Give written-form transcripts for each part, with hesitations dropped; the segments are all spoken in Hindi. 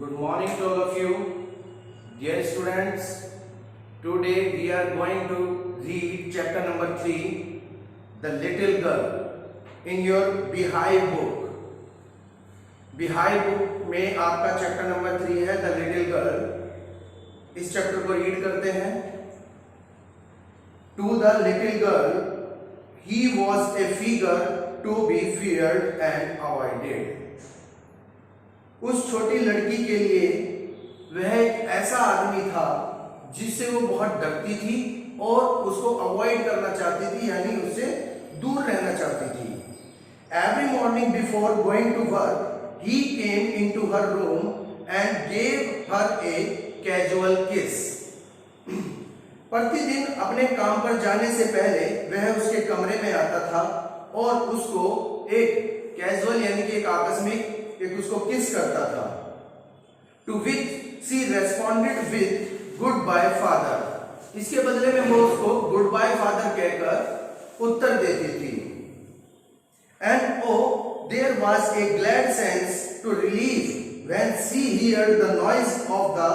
Good morning to all of you, dear students. Today we are going to read chapter number 3, The Little Girl, in your Beehive book. Beehive book में आपका चैप्टर नंबर 3 है The Little Girl. इस चैप्टर को रीड करते हैं. To the little girl, he was a figure to be feared and avoided. उस छोटी लड़की के लिए वह एक ऐसा आदमी था जिससे वो बहुत डरती थी और उसको अवॉइड करना चाहती थी, यानी उससे दूर रहना चाहती थी. Every morning before going to work he came into her room and gave her a casual kiss. प्रतिदिन अपने काम पर जाने से पहले वह उसके कमरे में आता था और उसको एक कैजुअल यानी कि एक आकस्मिक उसको किस करता था. To which she responded with goodbye father. इसके बदले में वो उसको गुड बाय फादर कहकर उत्तर देती थी. And oh there was a glad sense to relieve when she hear the noise of the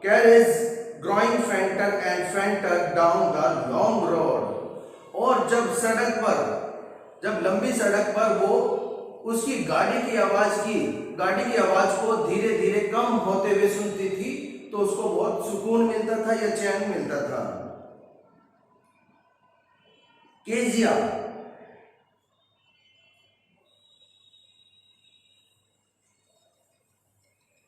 carriage growing fainter and fainter down the long road. और जब लंबी सड़क पर वो उसकी गाड़ी की आवाज को धीरे धीरे कम होते हुए सुनती थी तो उसको बहुत सुकून मिलता था या चैन मिलता था. Kezia.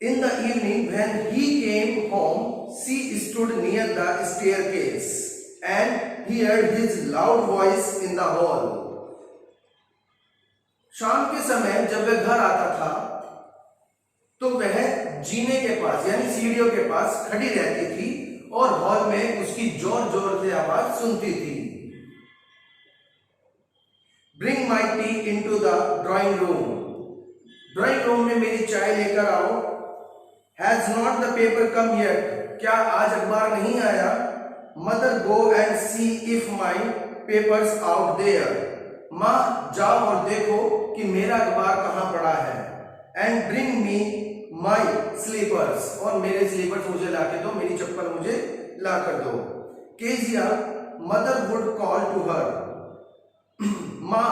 In the evening when he came home, she stood near the staircase and heard his loud voice in the hall. शाम के समय जब वह घर आता था तो वह जीने के पास यानी सीढ़ियों के पास खड़ी रहती थी और हॉल में उसकी जोर जोर से आवाज सुनती थी. Bring my tea into the drawing room. Drawing room में मेरी चाय लेकर आओ. Has not the paper come yet. क्या आज अखबार नहीं आया. Mother go and see if my papers out there. माँ जाओ और देखो कि मेरा अखबार कहाँ पड़ा है. And bring me my slippers. और मेरे स्लीपर्स मुझे लाके दो, मेरी चप्पल मुझे ला कर दो. Kezia mother would call to her. माँ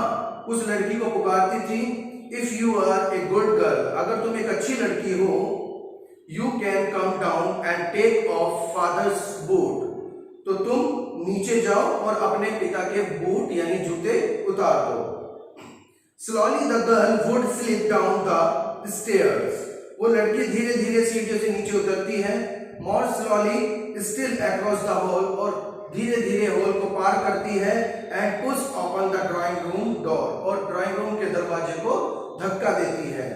उस लड़की को पुकारती थी. If you are a good girl. अगर तुम एक अच्छी लड़की हो, you can come down and take off father's boot. तो तुम नीचे जाओ और अपने पिता के बूट यानी जूते उतार दो. Slowly the girl would slip down the stairs. वो लड़की धीरे धीरे सीढ़ियों से नीचे उतरती है. मोर slowly still across the hall. और धीरे धीरे हॉल को पार करती है. And push open the drawing room door. और ड्राइंग रूम के दरवाजे को धक्का देती है.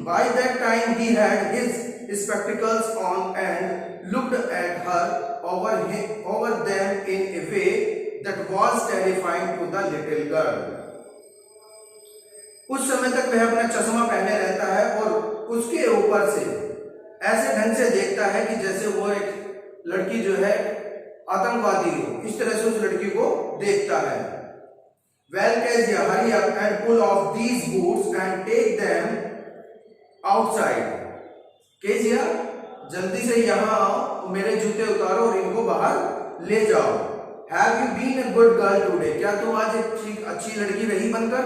By that time he had his spectacles on and looked at her over them in a way that was terrifying to the little girl. उस समय तक वह अपना चश्मा पहने रहता है और उसके ऊपर से ऐसे ढंग से देखता है कि जैसे वो एक लड़की जो है आतंकवादी हो. इस तरह से उस लड़की को देखता है. Well, Kezia, hurry up and pull off these boots and take them outside. Kezia जल्दी से यहाँ आओ, मेरे जूते उतारो और इनको बाहर ले जाओ. Have you been a good girl today? क्या तुम आज एक अच्छी लड़की रही बनकर.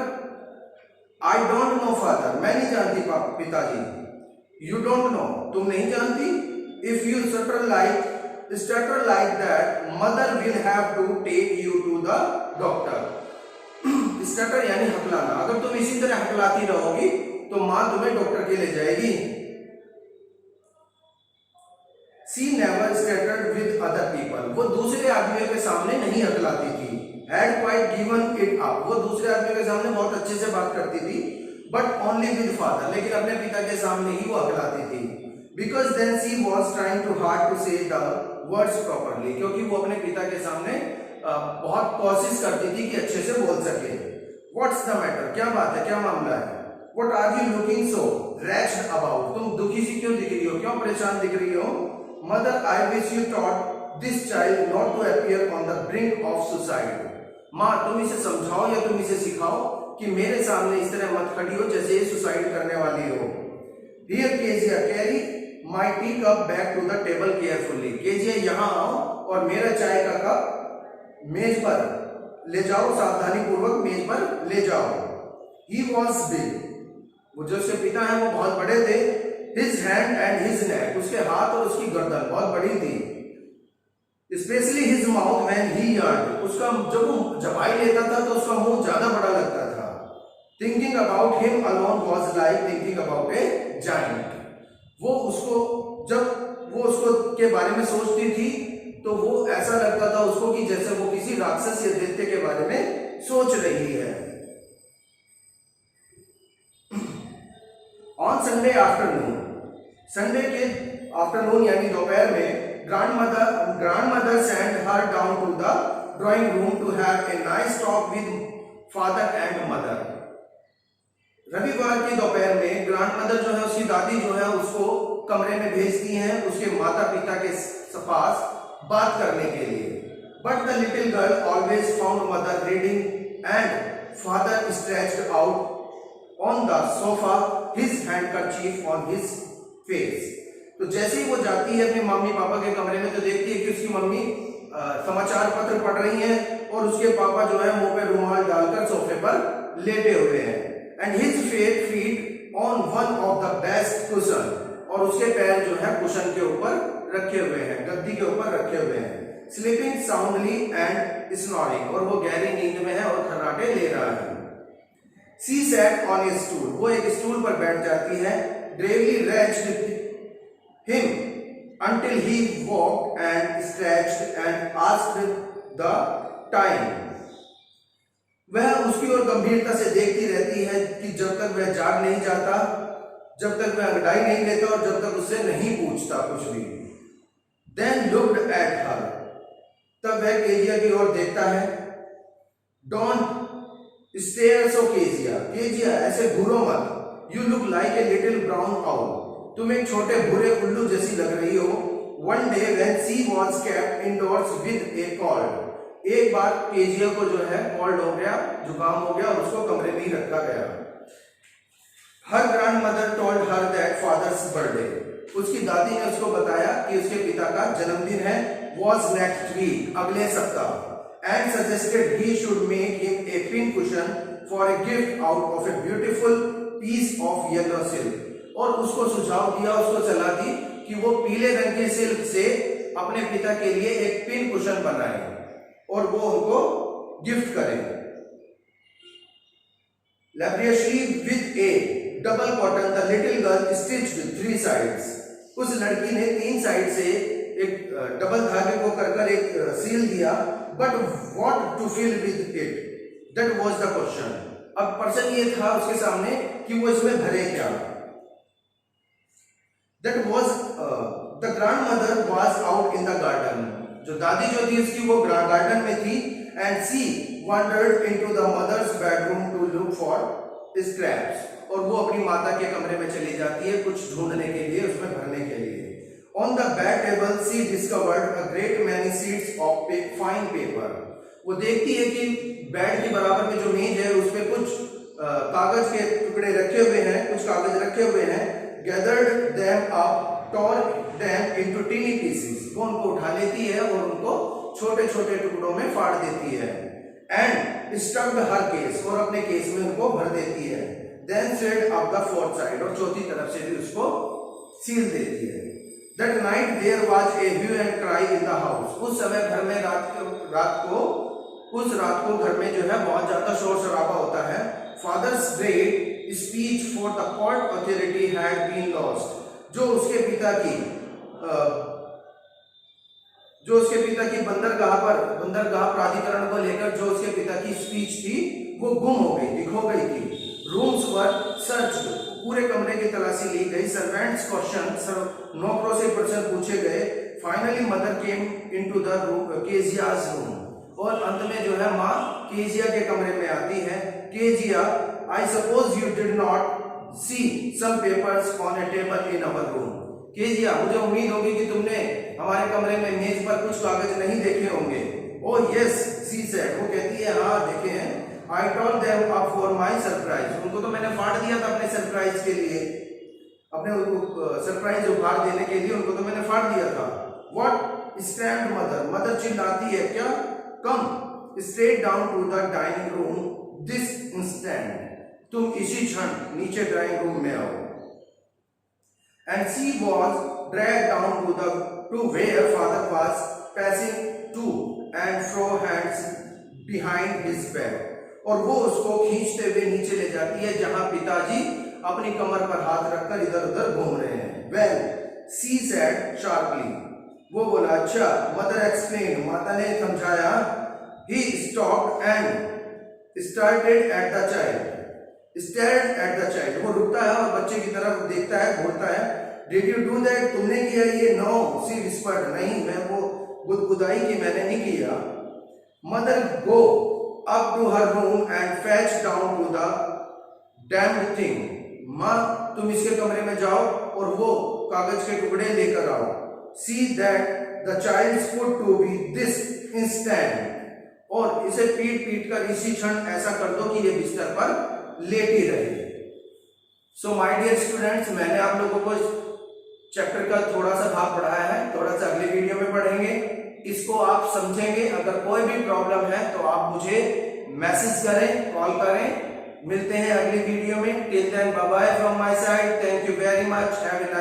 I don't know father. मैं नहीं जानती पिताजी. You don't know. तुम नहीं जानती. If you stutter like that, mother will have to take you to the doctor. Stutter यानी हकलाना. अगर तुम इसी तरह हकलाती रहोगी तो माँ तुम्हें डॉक्टर के ले जाएगी. She never stuttered with other people. वो दूसरे आदमियों के सामने नहीं हकलाती थी. Had quite given it up. वो दूसरे आदमियों के सामने बहुत अच्छे से बात करती थी. But only with father. लेकिन अपने पिता के सामने ही वो हकलाती थी. Because then she was trying too hard to say the words properly. क्योंकि वो अपने पिता के सामने बहुत कोशिश करती थी कि अच्छे से बोल सके. What's the matter? क्या बात है, क्या मामला है. What are you looking so wretched about? तुम दुखी सी क्यों दिख रही हो, क्यों परेशान दिख रही हो. Mother, I wish you taught this child not to appear on the brink of suicide. माँ तुम इसे समझाओ या तुम इसे सिखाओ कि मेरे सामने इस तरह मत खड़ी हो जैसे ये सुसाइड करने वाली हो. Dear Kezia carry my tea cup back to the table carefully. Kezia यहाँ आओ और मेरा चाय का कप मेज पर ले जाओ, सावधानी पूर्वक मेज पर ले जाओ। ही वॉज बिग, वो जो उसके पिता हैं वो बहुत बड़े थे। His hand and his neck, उसके हाथ और उसकी गर्दन बहुत बड़ी थी। Specially his mouth when he yard, उसका जब वो चबाई लेता था तो उसका मुंह ज्यादा बड़ा लगता था। Thinking about him alone was like thinking about A giant, वो उसको जब वो उसको के बारे में सोचती थी तो वो ऐसा लगता था उसको कि जैसे वो किसी राक्षस या दैत्य के बारे में सोच रही है। ऑन संडे आफ्टरनून, संडे के आफ्टरनून यानी दोपहर में grandmother sent her down to the drawing room to have a nice talk with father and mother। रविवार की दोपहर में ग्रैंडमदर जो है उसकी दादी जो है उसको कमरे में भेजती हैं उसके माता पिता के पास बात करने के लिए। But the little girl always found mother reading and father stretched out on the sofa, his handkerchief on his face. तो जैसे ही वो जाती है अपने मम्मी पापा के कमरे में तो देखती है कि उसकी मम्मी समाचार पत्र पढ़ रही हैं और उसके पापा जो है मुंह पे रुमाल डालकर सोफे पर लेटे हुए हैं। And his feet on one of the best cushion, और उसके पैर जो है कुशन के ऊपर रखे हुए हैं, गद्दी के ऊपर रखे हुए हैं। स्लीपिंग साउंडली एंड स्नोरिंग, और वो गहरी नींद में है और खर्राटे ले रहा है। She sat on a stool, वो एक स्टूल पर बैठ जाती है। Gravely rested him until he walked and stretched and asked the time। वह उसकी ओर गंभीरता से देखती रहती है कि जब तक वह जाग नहीं जाता, जब तक वह अंगड़ाई नहीं लेता और जब तक उससे नहीं पूछता कुछ भी। Then looked at her, तब वह केजिया की ओर देखता है। Don't stare so Kezia, Kezia ऐसे घूरो मत। You look like a little brown owl, तुम एक छोटे भूरे उल्लू जैसी लग रही हो। One day when she was kept indoors with a cold, एक बार केजिया को जो है कोल्ड हो गया, जुकाम हो गया और उसको कमरे में ही रखा गया। Her grandmother told her that father's birthday, उसकी दादी ने उसको बताया कि उसके पिता का जन्मदिन है, was next week, अगले सप्ताह, and suggested he should make him a pin cushion for a gift out of a beautiful piece of yellow silk, और उसको सुझाव दिया, उसको सलाह दी कि वो पीले रंग के सिल्क से अपने पिता के लिए एक पिन कुशन बनाए और वो उनको गिफ्ट करें। Laboriously with a double cotton, the little girl stitched 3 sides, उस लड़की ने 3 साइड से एक डबल धागे को कर एक सील दिया। But what to fill with it, that was the question। अब प्रश्न ये था उसके सामने कि वो इसमें भरे क्या। That was the grandmother was out in the garden, जो दादी जो थी उसकी वो गार्डन में थी। And she wandered into the mother's bedroom to look for scraps, और वो अपनी माता के कमरे में चली जाती है कुछ ढूंढने के लिए, उसमें भरने के लिए। On the bed table she discovered a great many sheets of fine paper, वो देखती है कि बेड के बराबर में जो मेज है उस पे कुछ कागज के टुकड़े रखे हुए हैं, कुछ कागज रखे हुए हैं। Gathered them up, tore them into teeny pieces, वो उनको उठा लेती है और उनको छोटे छोटे टुकड़ों में फाड़ देती है। And stuffed her case, और अपने केस में उनको भर देती है। Then sealed up the fourth side, और चौथी तरफ से भी उसको सील देती है। That night there was a hue and cry in the house, उस समय घर में उस रात को घर में जो है बहुत ज्यादा शोर शराबा होता है। Father's great speech for the court authority had been lost, जो उसके पिता की बंदरगाह प्राधिकरण को लेकर जो उसके पिता की स्पीच थी वो गुम हो गई थी, खो गई थी। रूम्स वर सर्च्ड, पूरे कमरे की तलाशी ली गई। सर्वेंट्स क्वेश्चन, नौकरों से प्रश्न पूछे गए। Finally mother came into the Keziah's room, और अंत में जो है माँ केजिया के कमरे में आती है। Kezia, I suppose you did not see some papers on a table in our room। Kezia, मुझे उम्मीद होगी कि तुमने हमारे कमरे में मेज पर कुछ कागज नहीं देखे होंगे। Oh yes, she said, वो कहती है हाँ देखे हैं। I told them up for my surprise, उनको तो मैंने फाड़ दिया था अपने सरप्राइज के लिए। अपने उनको सरप्राइज उपहार देने के लिए उनको तो मैंने फाड़ दिया था। व्हाट स्क्रैम्ड मदर, मदर चिल्लाती है क्या, come straight down to the dining room this instant, तुम इसी क्षण नीचे ड्राइंग रूम में आओ। And she was drag down to where father was passing to and fro hands behind his back, और वो उसको खींचते हुए नीचे ले जाती है जहां पिताजी अपनी कमर पर हाथ रखकर इधर उधर घूम रहे हैं। वेल सी सेड शार्पली, वो बोला अच्छा। मदर एक्सप्लेन, माता ने समझाया। He stopped and started at the child, stared at the child, वो रुकता है और बच्चे की तरफ देखता है, घूरता है। डिड यू डू दैट, तुमने किया ये? नो सी विस्पर्ड, नहीं मैं वो गुदगुदाई की मैंने नहीं किया। Mother go up to her room and fetch down to the damned thing, माँ तुम इसके कमरे में जाओ और वो कागज के टुकड़े लेकर आओ। See that the child's foot to be this instant, और इसे पीट पीट कर इसी क्षण ऐसा कर दो कि ये बिस्तर पर लेटी रहे। सो माय डियर स्टूडेंट्स, मैंने आप लोगों को चैप्टर का थोड़ा सा भाग पढ़ाया है, थोड़ा सा अगले वीडियो में पढ़ेंगे। इसको आप समझेंगे। अगर कोई भी प्रॉब्लम है तो आप मुझे मैसेज करें, कॉल करें। मिलते हैं अगली वीडियो में। Till then bye bye from my side, thank you very much, have a nice